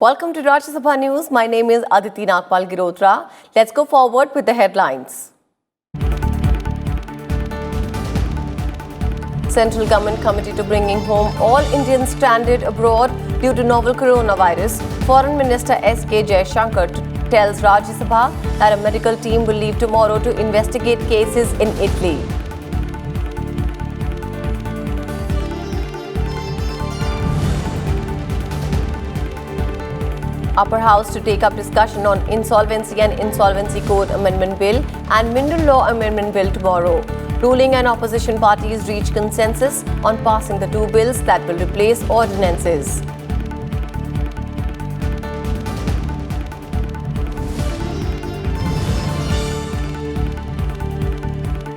Welcome to Rajya Sabha News. My name is Aditi Nagpal Girotra. Let's go forward with the headlines. Central Government committed to bringing home all Indians stranded abroad due to novel coronavirus. Foreign Minister S.K. Jaishankar tells Rajya Sabha that a medical team will leave tomorrow to investigate cases in Italy. Upper House to take up discussion on Insolvency and Insolvency Code Amendment Bill and Mineral Law Amendment Bill tomorrow. Ruling and opposition parties reach consensus on passing the two bills that will replace ordinances.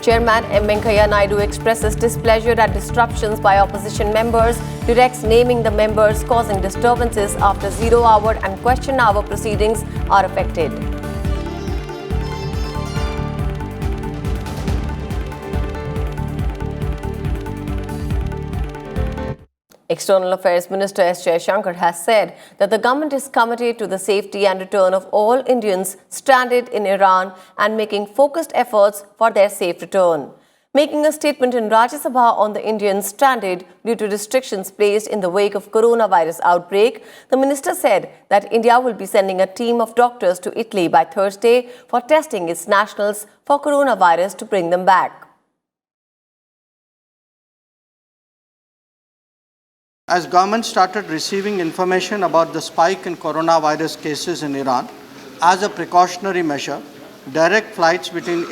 Chairman M. Venkaiah Naidu expresses displeasure at disruptions by opposition members, directs naming the members causing disturbances after 0-hour and question-hour proceedings are affected. External Affairs Minister S. Jaishankar has said that the government is committed to the safety and return of all Indians stranded in Iran and making focused efforts for their safe return. Making a statement in Rajya Sabha on the Indians stranded due to restrictions placed in the wake of coronavirus outbreak, the minister said that India will be sending a team of doctors to Italy by Thursday for testing its nationals for coronavirus to bring them back. As government started receiving information about the spike in coronavirus cases in Iran, as a precautionary measure, direct flights between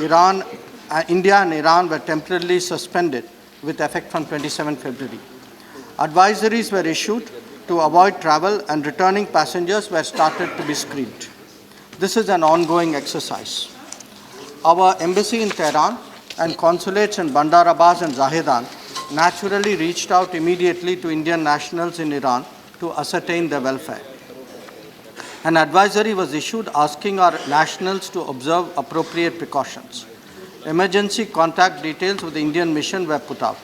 India and Iran were temporarily suspended with effect from 27 February. Advisories were issued to avoid travel and returning passengers were started to be screened. This is an ongoing exercise. Our embassy in Tehran and consulates in Bandar Abbas and Zahedan naturally reached out immediately to Indian nationals in Iran to ascertain their welfare. An advisory was issued asking our nationals to observe appropriate precautions. Emergency contact details of the Indian mission were put out.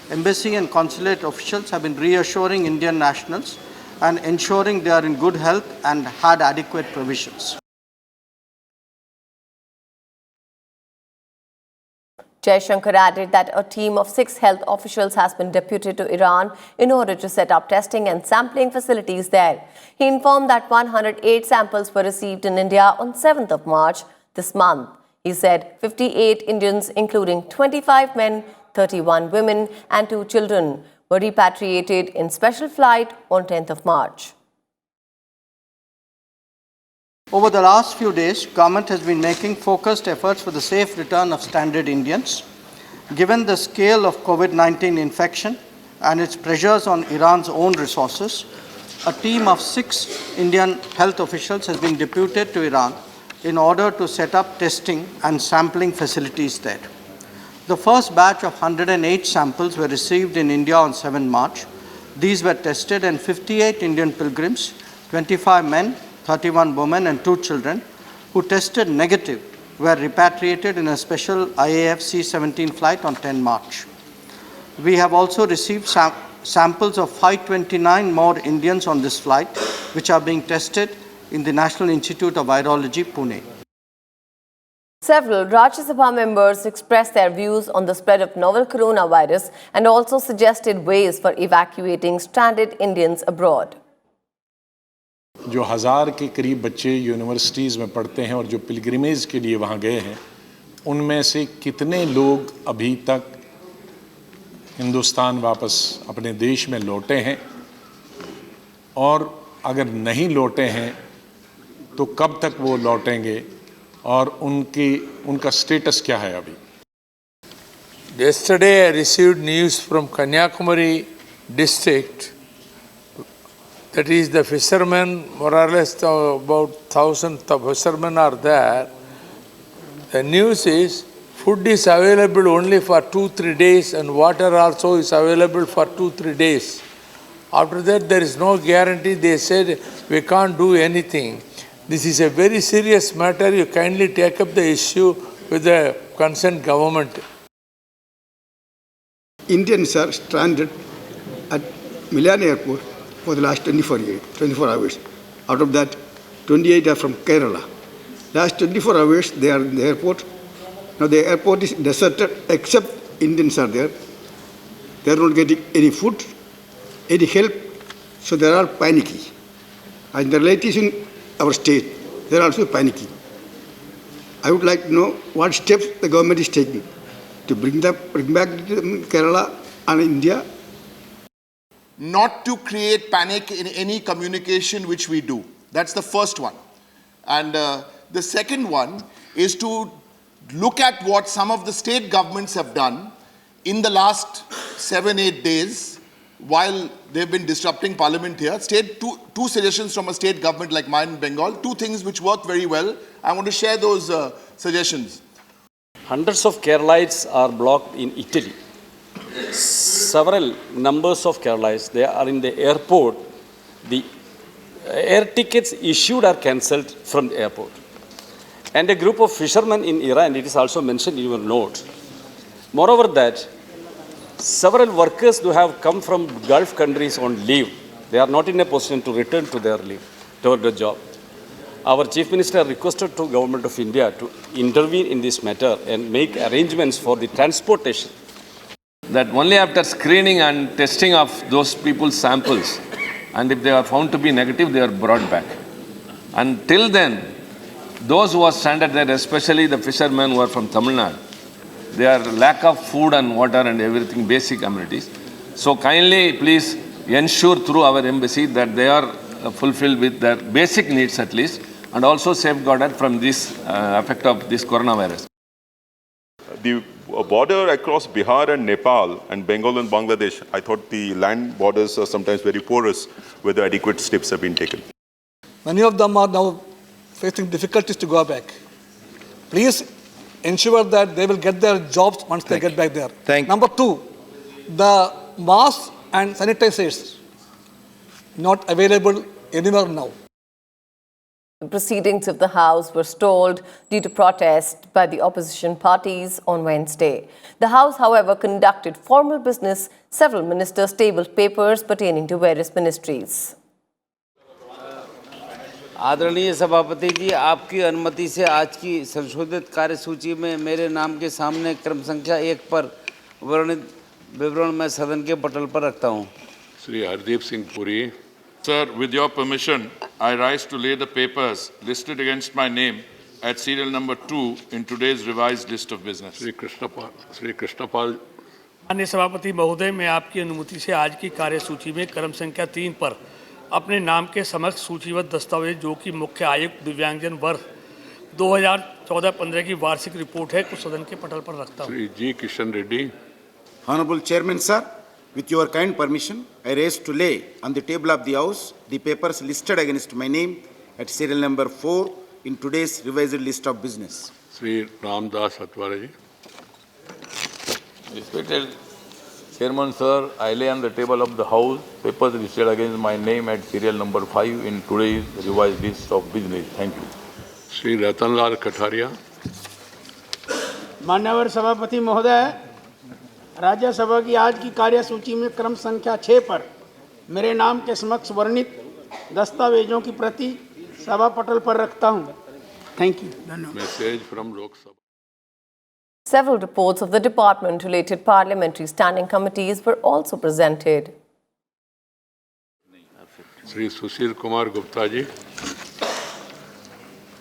Embassy and consulate officials have been reassuring Indian nationals and ensuring they are in good health and had adequate provisions. Jaishankar added that a team of 6 health officials has been deputed to Iran in order to set up testing and sampling facilities there. He informed that 108 samples were received in India on 7th of March this month. He said 58 Indians, including 25 men, 31 women and 2 children, were repatriated in special flight on 10th of March. Over the last few days, government has been making focused efforts for the safe return of stranded Indians. Given the scale of COVID-19 infection and its pressures on Iran's own resources, a team of 6 Indian health officials has been deputed to Iran in order to set up testing and sampling facilities there. The first batch of 108 samples were received in India on 7 March. These were tested and 58 Indian pilgrims, 25 men, 31 women and 2 children who tested negative were repatriated in a special IAF C-17 flight on 10 March. We have also received samples of 529 more Indians on this flight, which are being tested in the National Institute of Virology, Pune. Several Rajya Sabha members expressed their views on the spread of novel coronavirus and also suggested ways for evacuating stranded Indians abroad. जो 1000 के करीब बच्चे universities में पढ़ते हैं और जो pilgrimage के लिए वहाँ गए हैं, उनमें से कितने लोग अभी तक हिंदुस्तान वापस अपने देश में लौटे हैं और अगर नहीं लौटे हैं तो कब तक वो लौटेंगे और उनका स्टेटस क्या है अभी? Yesterday I received news from Kanyakumari district. That is, the fishermen, more or less about 1,000 fishermen are there. The news is food is available only for 2-3 days and water also is available for 2-3 days. After that, there is no guarantee. They said, we can't do anything. This is a very serious matter. You kindly take up the issue with the concerned government. Indians are stranded at Milan airport for the last 24 hours. Out of that, 28 are from Kerala. Last 24 hours, they are in the airport. Now the airport is deserted, except Indians are there. They are not getting any food, any help, so they are all panicking. And the relatives in our state, they are also panicking. I would like to know what steps the government is taking to bring back Kerala and India. Not to create panic in any communication which we do. That's the first one. And the second one is to look at what some of the state governments have done in the last 7-8 days while they've been disrupting parliament here. Two suggestions from a state government like mine in Bengal, two things which work very well. I want to share those suggestions. Hundreds of Keralites are blocked in Italy. Several numbers of Keralites, they are in the airport. The air tickets issued are cancelled from the airport. And a group of fishermen in Iran, it is also mentioned in your note. Moreover that, several workers who have come from Gulf countries on leave, they are not in a position to return to their leave, to their job. Our Chief Minister requested to Government of India to intervene in this matter and make arrangements for the transportation. That only after screening and testing of those people's samples, and if they are found to be negative, they are brought back. Until then, those who are stranded there, especially the fishermen who are from Tamil Nadu, they are lack of food and water and everything, basic amenities. So kindly, please ensure through our embassy that they are fulfilled with their basic needs at least, and also safeguarded from this effect of this coronavirus. The border across Bihar and Nepal and Bengal and Bangladesh, I thought the land borders are sometimes very porous, whether adequate steps have been taken. Many of them are now facing difficulties to go back. Please ensure that they will get their jobs once they get back there. Number two, the masks and sanitizers not available anywhere now. The proceedings of the House were stalled due to protest by the opposition parties on Wednesday. The House, however, conducted formal business. Several ministers tabled papers pertaining to various ministries. आदरणीय सभापति जी, आपकी अनुमति से आज की संशोधित कार्यसूची में मेरे नाम के सामने क्रम संख्या 1 पर वर्णित विवरण मैं सदन के पटल पर रखता हूं. Shri Hardeep Singh Puri. Sir, with your permission, I rise to lay the papers listed against my name at serial number 2 in today's revised list of business. Shri Krishnapal. माननीय सभापति महोदय, मैं आपकी अनुमति से आज की कार्यसूची में क्रम संख्या 3 पर अपने नाम के समक्ष सूचीबद्ध दस्तावेज जो कि मुख्य आयुक्त दिव्यांगजन वर्ष 2014-15 की वार्षिक रिपोर्ट है, को सदन के पटल पर रखता हूं. Shri G. Kishan Reddy. Honorable Chairman, sir, with your kind permission, I raise to lay on the table of the House the papers listed against my name at serial number 4 in today's revised list of business. Shri Ramdas Atwara. Respected Chairman, sir, I lay on the table of the House papers listed against my name at serial number 5 in today's revised list of business. Thank you. Shri Ratanlal Kataria. मान्यवर सभापति महोदय, राज्यसभा की आज की कार्यसूची में क्रम संख्या 6 पर मेरे नाम के समक्ष वर्णित दस्तावेजों की प्रति सभा पटल पर रखता हूं. Thank you. Message from Lok Sabha. Several reports of the department-related parliamentary standing committees were also presented. Shri Sushil Kumar Gupta ji.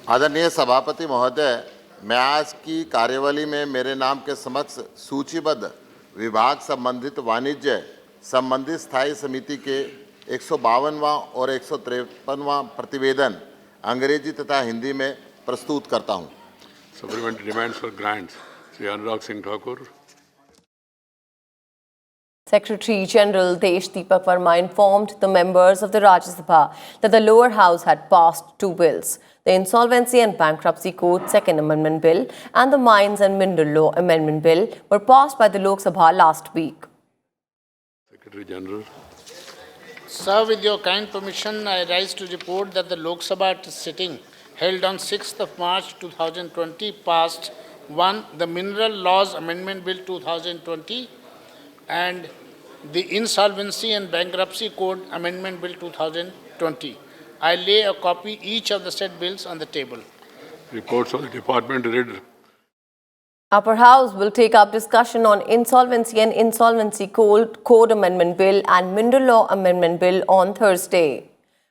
आदरणीय सभापति महोदय, मैं आज की कार्यवाही में मेरे नाम के समक्ष सूचीबद्ध विभाग संबंधित वाणिज्य संबंधित स्थायी समिति के 152वां और 153वां प्रतिवेदन अंग्रेजी तथा हिंदी में प्रस्तुत करता हूं. Supplementary demands for grants. Shri Anurag Singh Thakur. Secretary General Desh Deepak Verma informed the members of the Rajya Sabha that the lower house had passed 2 bills. The Insolvency and Bankruptcy Code Second Amendment Bill and the Mines and Mineral Law Amendment Bill were passed by the Lok Sabha last week. Secretary General. Sir, with your kind permission, I rise to report that the Lok Sabha sitting held on 6th of March 2020 passed 1. The Mineral Laws Amendment Bill 2020 and the Insolvency and Bankruptcy Code Amendment Bill 2020. I lay a copy each of the said bills on the table. Reports of the department read. Upper House will take up discussion on Insolvency and Insolvency Code Amendment Bill and Mineral Law Amendment Bill on Thursday.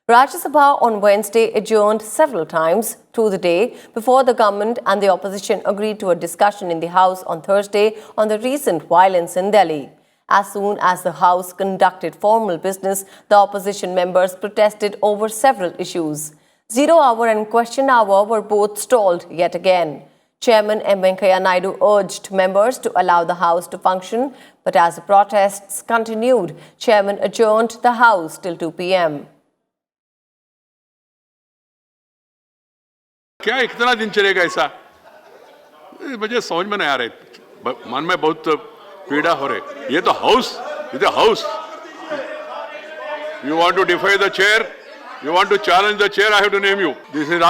Rajya Sabha on Wednesday adjourned several times through the day before the government and the opposition agreed to a discussion in the House on Thursday on the recent violence in Delhi. As soon as the House conducted formal business, the opposition members protested over several issues. 0 hour and question hour were both stalled yet again. Chairman M. Venkaiah Naidu urged members to allow the House to function, but as the protests continued, Chairman adjourned the House till 2 p.m. क्या इतना दिन चलेगा ऐसा? मुझे समझ में नहीं आ रहा, मन में बहुत पीड़ा हो रही. ये तो house. You want to defy the chair? You want to challenge the chair? I have to name you. This is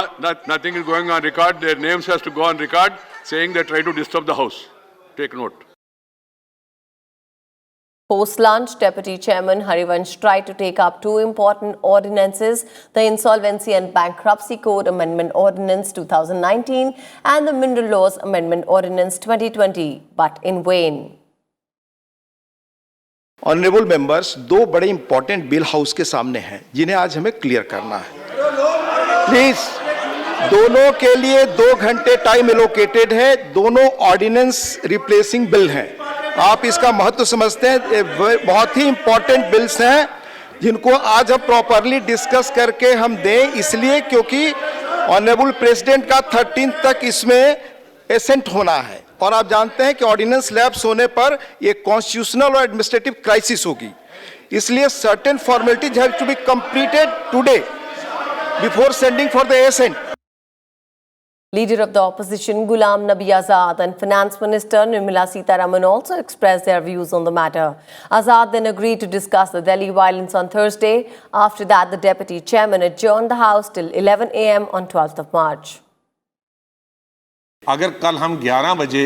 nothing is going on record. Their names has to go on record, saying they try to disturb the house. Take note. Post-lunch, Deputy Chairman Harivansh tried to take up two important ordinances, the Insolvency and Bankruptcy Code Amendment Ordinance 2019 and the Mineral Laws Amendment Ordinance 2020, but in vain. Honourable members, दो बड़े important bill house के सामने हैं जिन्हें आज हमें clear करना है. प्लीज, दोनों के लिए 2 घंटे टाइम एलोकेटेड है. दोनों ऑर्डिनेंस रिप्लेसिंग बिल हैं. आप इसका महत्व समझते हैं. बहुत ही इंपॉर्टेंट बिल्स हैं जिनको आज हम प्रॉपरली डिस्कस करके हम दें, इसलिए क्योंकि ऑनरेबल प्रेसिडेंट का 13 तक इसमें एसेंट होना है. और आप जानते हैं कि ऑर्डिनेंस लैप्स होने पर ये कॉन्स्टिट्यूशनल और एडमिनिस्ट्रेटिव क्राइसिस होगी. इसलिए certain formalities have to be completed today before sending for the ascent. Leader of the opposition Ghulam Nabi Azad and Finance Minister Nirmala Sitharaman also expressed their views on the matter. Azad then agreed to discuss the Delhi violence on Thursday. After that, the Deputy Chairman adjourned the House till 11 a.m. on 12th of March. अगर कल हम 11 बजे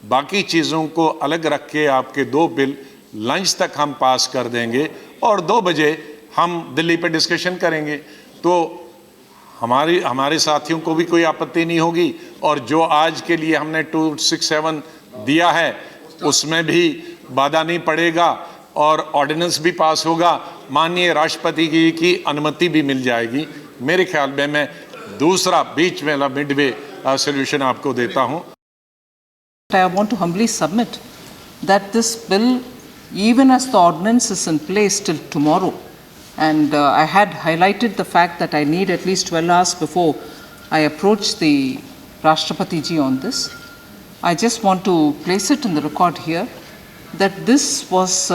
बाकी चीज़ों को अलग रख के आपके 2 बिल लंच तक हम पास कर देंगे और 2 बजे हम दिल्ली पे डिस्कशन करेंगे, तो हमारे साथियों को भी कोई आपत्ति नहीं होगी. और जो आज के लिए हमने 267 दिया है उसमें भी बाधा नहीं पड़ेगा और ऑर्डिनेंस भी पास होगा. माननीय राष्ट्रपति जी की अनुमति भी मिल जाएगी. मेरे ख्याल में मैं दूसरा बीच वाला मिडवे solution आपको देता हूं. I want to humbly submit that this bill, even as the ordinance is in place till tomorrow, and I had highlighted the fact that I need at least 12 hours before I approach the Rashtrapati ji on this. I just want to place it in the record here that this was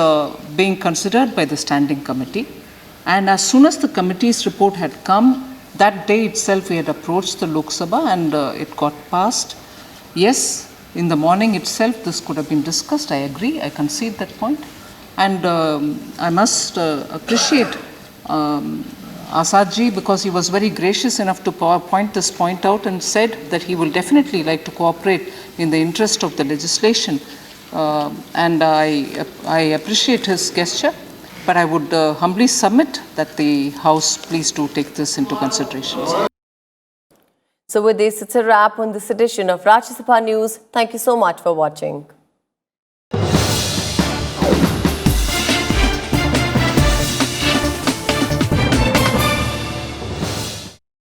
being considered by the standing committee, and as soon as the committee's report had come, that day itself we had approached the Lok Sabha and it got passed. Yes, in the morning itself this could have been discussed. I agree, I concede that point. And I must appreciate Azad ji, because he was very gracious enough to point this point out and said that he will definitely like to cooperate in the interest of the legislation. And I appreciate his gesture. But I would humbly submit that the House please do take this into consideration. So with this, it's a wrap on this edition of Rajya Sabha News. Thank you so much for watching.